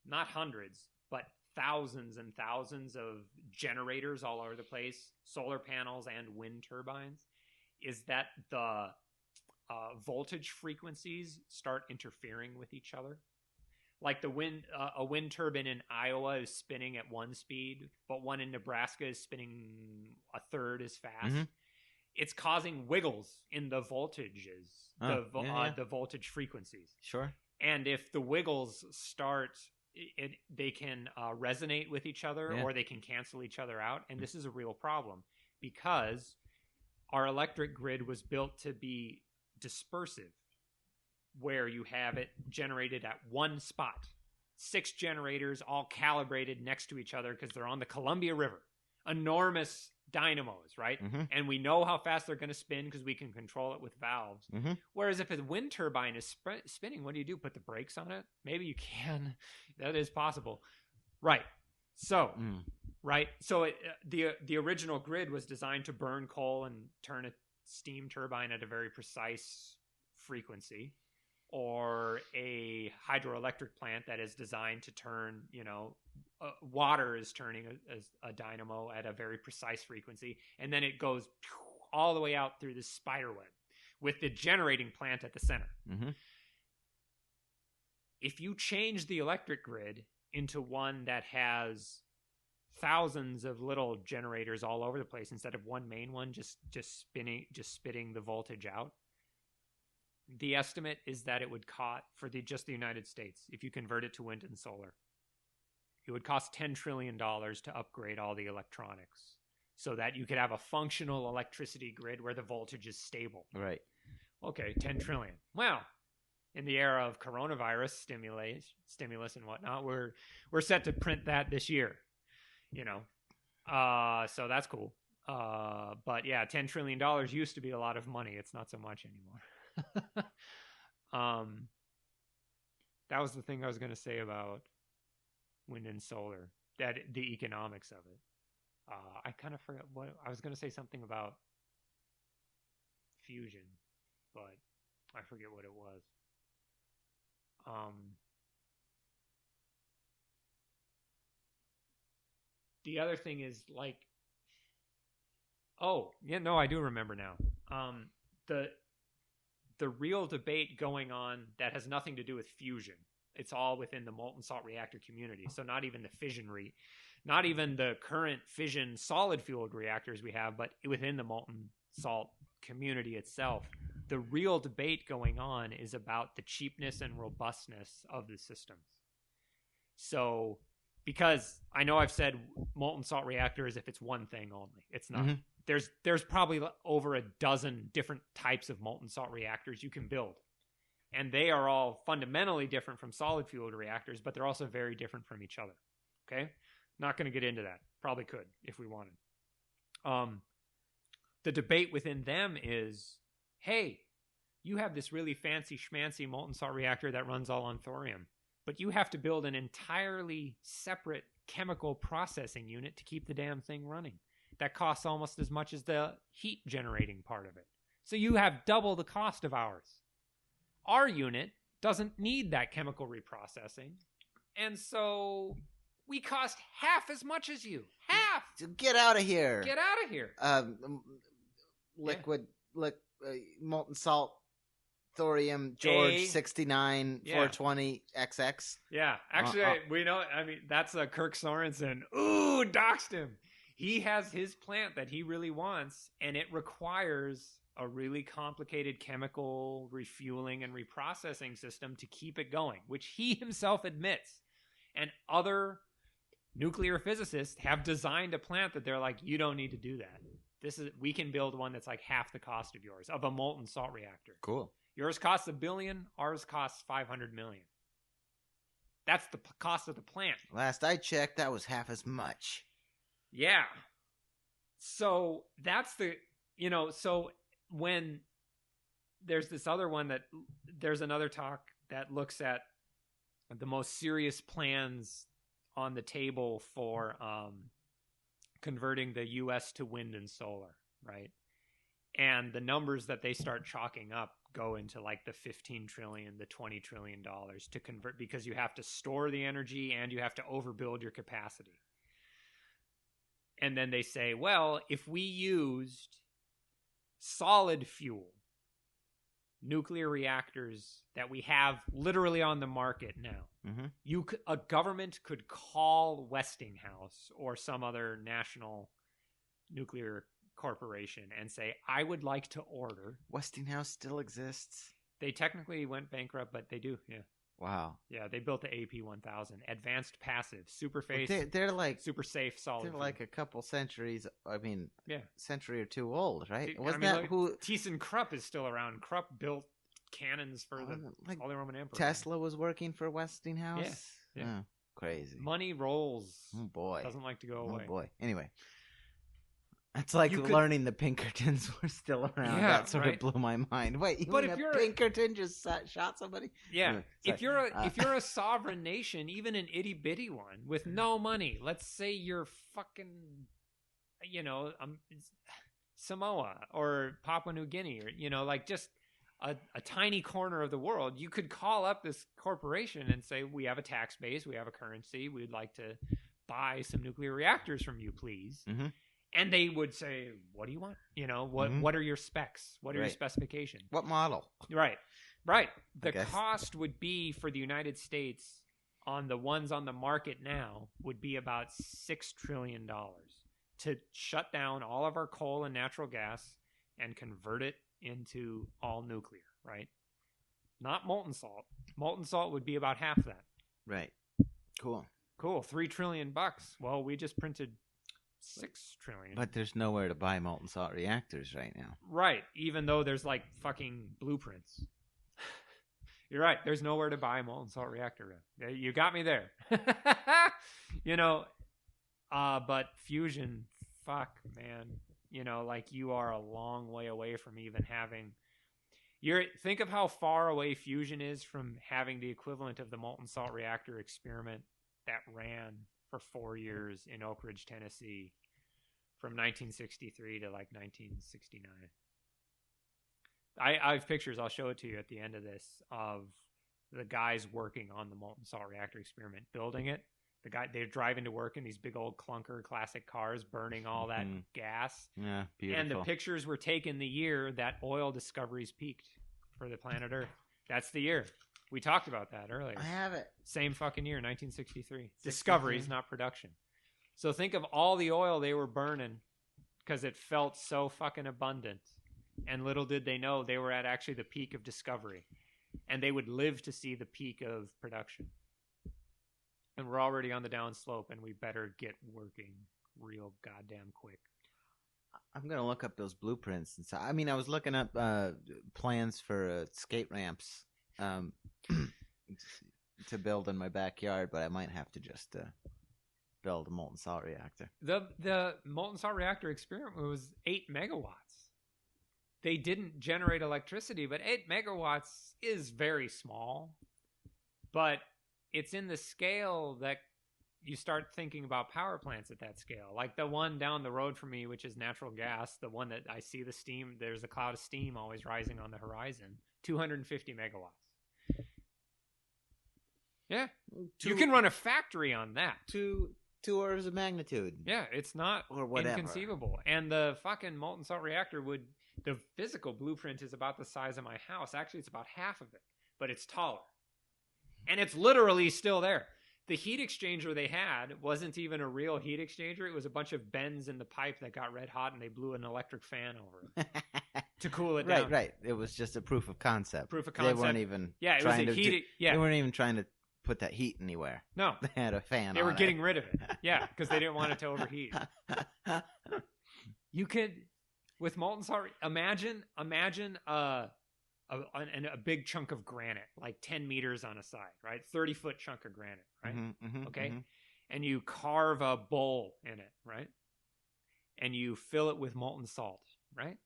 not hundreds, but thousands and thousands of generators all over the place, solar panels and wind turbines, is that the voltage frequencies start interfering with each other. Like a wind turbine in Iowa is spinning at one speed, but one in Nebraska is spinning a third as fast. Mm-hmm. It's causing wiggles in the voltages, the voltage frequencies. Sure. And if the wiggles start, they can resonate with each other, or they can cancel each other out. And this is a real problem because our electric grid was built to be dispersive, where you have it generated at one spot. 6 generators all calibrated next to each other because they're on the Columbia River. Enormous dynamos, right? Mm-hmm. And we know how fast they're going to spin because we can control it with valves. Mm-hmm. Whereas if a wind turbine is spinning, what do? Put the brakes on it? Maybe you can. That is possible. Right. So, the original grid was designed to burn coal and turn a steam turbine at a very precise frequency, or a hydroelectric plant that is designed to turn, water is turning a dynamo at a very precise frequency, and then it goes all the way out through this spider web with the generating plant at the center. Mm-hmm. If you change the electric grid into one that has thousands of little generators all over the place instead of one main one just spitting the voltage out, the estimate is that it would cost, for just the United States, if you convert it to wind and solar, it would cost $10 trillion to upgrade all the electronics so that you could have a functional electricity grid where the voltage is stable. Right. Okay, 10 trillion. Well, in the era of coronavirus stimulus and whatnot, we're set to print that this year. So that's cool. But yeah, $10 trillion used to be a lot of money. It's not so much anymore. That was the thing I was going to say about wind and solar, that the economics of it. I kind of forgot what I was going to say, something about fusion, but I forget what it was. The other thing is, like, Oh, yeah, no, I do remember now. The real debate going on that has nothing to do with fusion. It's all within the molten salt reactor community. So not even the not even the current fission solid fueled reactors we have, but within the molten salt community itself. The real debate going on is about the cheapness and robustness of the systems. So, because I know I've said molten salt reactor as if it's one thing only. It's not. Mm-hmm. There's probably over a dozen different types of molten salt reactors you can build. And they are all fundamentally different from solid fueled reactors, but they're also very different from each other. Okay? Not going to get into that. Probably could if we wanted. The debate within them is, hey, you have this really fancy schmancy molten salt reactor that runs all on thorium, but you have to build an entirely separate chemical processing unit to keep the damn thing running. That costs almost as much as the heat generating part of it. So you have double the cost of ours. Our unit doesn't need that chemical reprocessing, and so we cost half as much as you. Half! So get out of here. Get out of here. Molten salt, thorium, George 69, 420, XX. Yeah, actually, we know, I mean, that's Kirk Sorensen. Ooh, doxed him. He has his plant that he really wants, and it requires a really complicated chemical refueling and reprocessing system to keep it going, which he himself admits. And other nuclear physicists have designed a plant that they're like, you don't need to do that. We can build one that's like half the cost of yours, of a molten salt reactor. Cool. Yours costs $1 billion, ours costs $500 million. That's the cost of the plant. Last I checked, that was half as much. Yeah. So that's so when there's this other one there's another talk that looks at the most serious plans on the table for converting the U.S. to wind and solar, right? And the numbers that they start chalking up go into like the $15 trillion, the $20 trillion to convert, because you have to store the energy and you have to overbuild your capacity. And then they say, well, if we used solid fuel nuclear reactors that we have literally on the market now, a government could call Westinghouse or some other national nuclear corporation and say, I would like to order. Westinghouse still exists? They technically went bankrupt, but they do, yeah. Wow. Yeah, they built the AP1000, advanced passive, super safe, they're like super safe, solid. They're like a couple centuries. I mean, yeah, century or two old, right? Who? ThyssenKrupp is still around. Krupp built cannons for the Holy Roman Emperor. Tesla was working for Westinghouse. Yeah. Oh, crazy. Money rolls. Oh boy, doesn't like to go away. Oh boy. Anyway. It's like learning the Pinkertons were still around. Yeah, that sort of blew my mind. Wait, but if you're Pinkerton just shot somebody? Yeah. If you're a sovereign nation, even an itty bitty one with no money, let's say you're fucking, Samoa or Papua New Guinea, or like just a tiny corner of the world, you could call up this corporation and say, we have a tax base, we have a currency, we'd like to buy some nuclear reactors from you, please. Mm-hmm. And they would say, what do you want? What are your specs? What are your specifications? What model? Right. The cost would be for the United States on the ones on the market now would be about $6 trillion to shut down all of our coal and natural gas and convert it into all nuclear, right? Not molten salt. Molten salt would be about half that. Right. Cool. $3 trillion. Well, we just printed $6 trillion. But there's nowhere to buy molten salt reactors right now. Right. Even though there's like fucking blueprints. You're right. There's nowhere to buy a molten salt reactor. You got me there. But fusion, fuck, man. Like you are a long way away from even having. Think of how far away fusion is from having the equivalent of the molten salt reactor experiment that ran for 4 years in Oak Ridge, Tennessee, from 1963 to like 1969. I have pictures. I'll show it to you at the end of this of the guys working on the molten salt reactor experiment, building it. They're driving to work in these big old clunker classic cars, burning all that gas. Yeah, beautiful. And the pictures were taken the year that oil discoveries peaked for the planet Earth. That's the year. We talked about that earlier. I have it. Same fucking year, 1963. Discoveries, not production. So think of all the oil they were burning because it felt so fucking abundant. And little did they know they were at actually the peak of discovery. And they would live to see the peak of production. And we're already on the downslope, and we better get working real goddamn quick. I'm gonna look up those blueprints and so. I mean, I was looking up plans for skate ramps to build in my backyard, but I might have to just build a molten salt reactor. The molten salt reactor experiment was 8 megawatts. They didn't generate electricity, but 8 megawatts is very small. But it's in the scale that you start thinking about power plants at that scale. Like the one down the road from me, which is natural gas, the one that I see the steam, there's a cloud of steam always rising on the horizon, 250 megawatts. Yeah. You can run a factory on that. Two orders of magnitude. Yeah, it's not or whatever. Inconceivable. And the fucking molten salt reactor the physical blueprint is about the size of my house. Actually, it's about half of it, but it's taller. And it's literally still there. The heat exchanger they had wasn't even a real heat exchanger. It was a bunch of bends in the pipe that got red hot, and they blew an electric fan over it to cool it down. Right. It was just a proof of concept. Proof of concept. They weren't even it was a heat. They weren't even trying to put that heat anywhere. No. They had a fan. They were getting rid of it. Yeah, because they didn't want it to overheat. You could, with molten salt, imagine a big chunk of granite, like 10 meters on a side, right? 30-foot chunk of granite, right? Okay? And you carve a bowl in it, right? And you fill it with molten salt, right?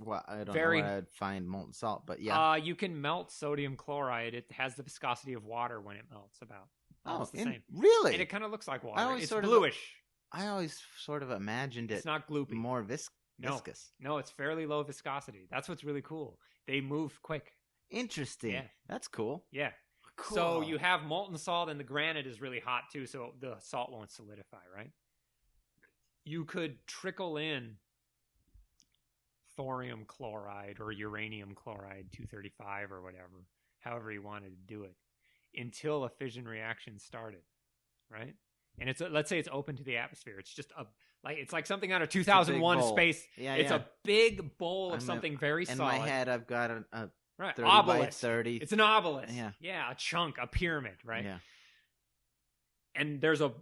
Well, I don't know where I'd find molten salt, but yeah. You can melt sodium chloride. It has the viscosity of water when it melts about. Almost the same. Really? And it kind of looks like water. It's sort bluish. I always sort of imagined it. It's not gloopy. More viscous. No, it's fairly low viscosity. That's what's really cool. They move quick. Interesting. Yeah. That's cool. Yeah. Cool. So you have molten salt, and the granite is really hot too, so the salt won't solidify, right? You could trickle in thorium chloride or uranium chloride 235 or whatever, however you wanted to do it, until a fission reaction started, right? And let's say it's open to the atmosphere. It's just it's like something out of 2001 Space. Yeah, it's a big bowl of something very solid. In my head, I've got a right. 30 obelisk. by 30. It's an obelisk. Yeah, a chunk, a pyramid, right? Yeah. And there's a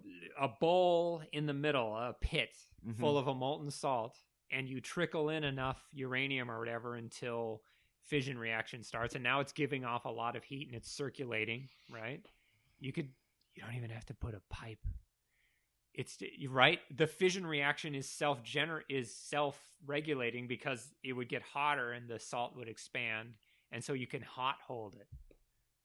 bowl in the middle, a pit full of a molten salt, and you trickle in enough uranium or whatever until fission reaction starts, and now it's giving off a lot of heat and it's circulating, right? You don't even have to put a pipe. It's right. The fission reaction is self-regulating because it would get hotter and the salt would expand, and so you can hot hold it,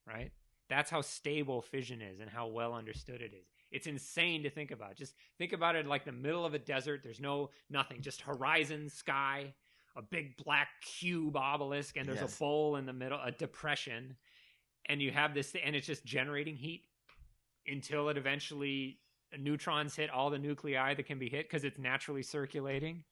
right? That's how stable fission is and how well understood it is. It's insane to think about. Just think about it like the middle of a desert. There's nothing, just horizon, sky, a big black cube obelisk, and there's a bowl in the middle, a depression, and you have this, and it's just generating heat until it eventually neutrons hit all the nuclei that can be hit because it's naturally circulating,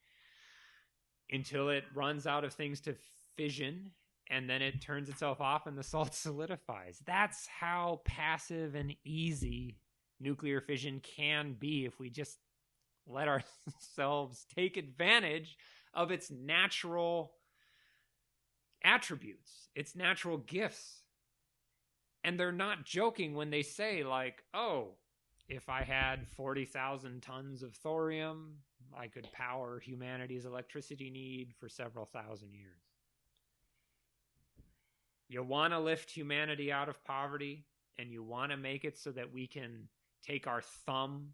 until it runs out of things to fission, and then it turns itself off and the salt solidifies. That's how passive and easy nuclear fission can be if we just let ourselves take advantage of its natural attributes, its natural gifts. And they're not joking when they say, like, oh, if I had 40,000 tons of thorium, I could power humanity's electricity need for several thousand years. You want to lift humanity out of poverty, and you want to make it so that we can take our thumb,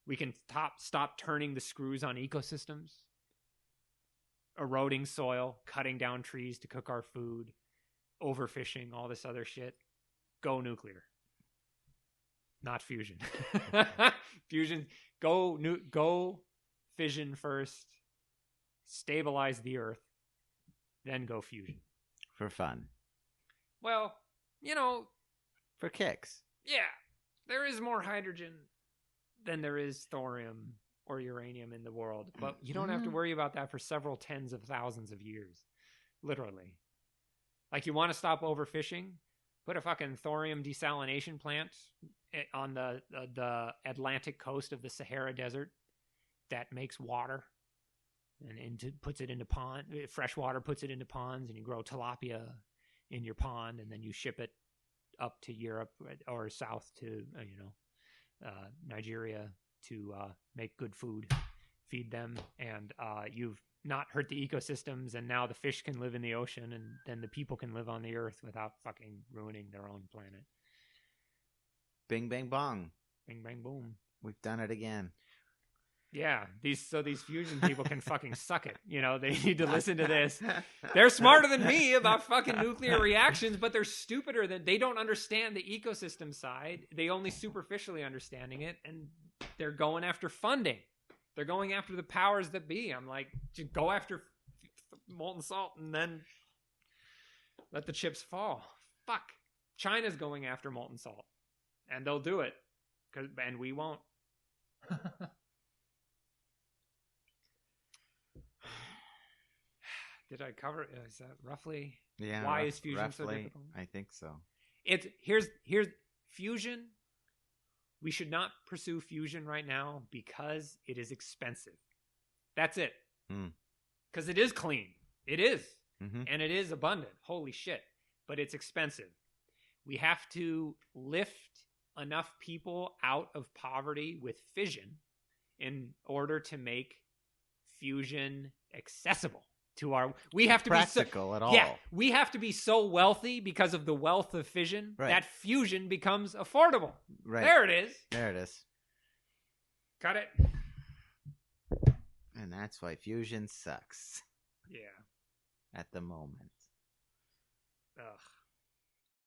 we can stop turning the screws on ecosystems, eroding soil, cutting down trees to cook our food, overfishing, all this other shit. Go nuclear. Not fusion. Fusion, go fission first, stabilize the earth, then go fusion. For fun. Well, for kicks. Yeah, there is more hydrogen than there is thorium or uranium in the world. But you don't have to worry about that for several tens of thousands of years. Literally. Like, you want to stop overfishing? Put a fucking thorium desalination plant on the Atlantic coast of the Sahara Desert that makes water and puts it into fresh water, puts it into ponds, and you grow tilapia in your pond, and then you ship it up to Europe or south to Nigeria to make good food, feed them, and you've not hurt the ecosystems, and now the fish can live in the ocean, and then the people can live on the earth without fucking ruining their own planet. Bing, bang, bong. Bing, bang, boom. We've done it again. Yeah, these fusion people can fucking suck it. They need to listen to this. They're smarter than me about fucking nuclear reactions, but they're stupider than they don't understand the ecosystem side. They only superficially understanding it, and they're going after funding. They're going after the powers that be. I'm like, just go after molten salt and then let the chips fall. Fuck. China's going after molten salt, and they'll do it, and we won't. Did I cover? Is that roughly? Yeah. Why is fusion so roughly, difficult? I think so. Here's fusion. We should not pursue fusion right now because it is expensive. That's it. Because it is clean. It is. Mm-hmm. And it is abundant. Holy shit. But it's expensive. We have to lift enough people out of poverty with fission in order to make fusion accessible to we have to practical be at all. Yeah, we have to be so wealthy because of the wealth of fission that fusion becomes affordable. Right. There it is. There it is. Got it. And that's why fusion sucks. Yeah. At the moment. Ugh.